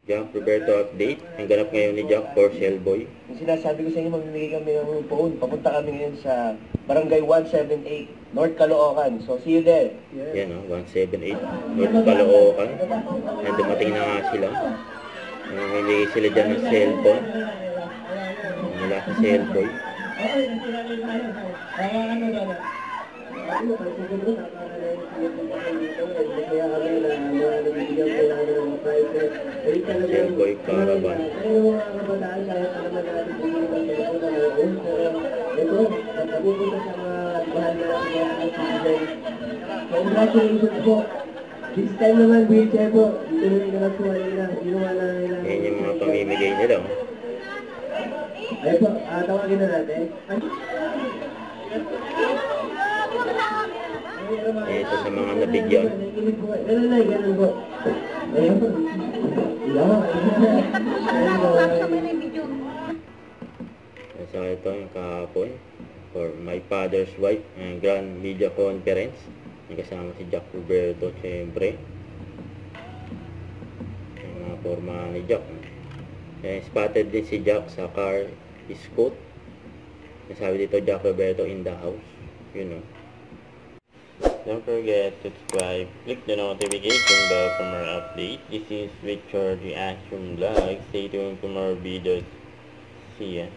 Jack Roberto update. Ang ganap ngayon ni Jack for Shellboy. Yung sinasabi ko sa inyo, mamimigay kami ng phone. Papunta kami ngayon sa Barangay 178, North Caloocan. So, see you there. Yan o, 178. North Caloocan. Yan, dumating na nga sila. Mamimigay sila dyan ng cellphone. Mula sa Shellboy. Shellboy Caravan. Congratulations po. This time naman, wheelchair po. Yan yung mga pamimigay nila. Oh. Ayun po, tawagin na natin. Ito sa mga nabigyan. Ganun po. Ayun po. So ito yung kahapon for my father's wife and grand media conference. May kasama si Jack Roberto, syempre. Yung mga forma ni Jack. Spotted din si Jack sa car scoot. Nasabi dito Jack Roberto in the house. You know. Don't forget to subscribe, click the notification bell for more updates. This is Richard Reaction Vlog. Stay tuned for more videos. See ya.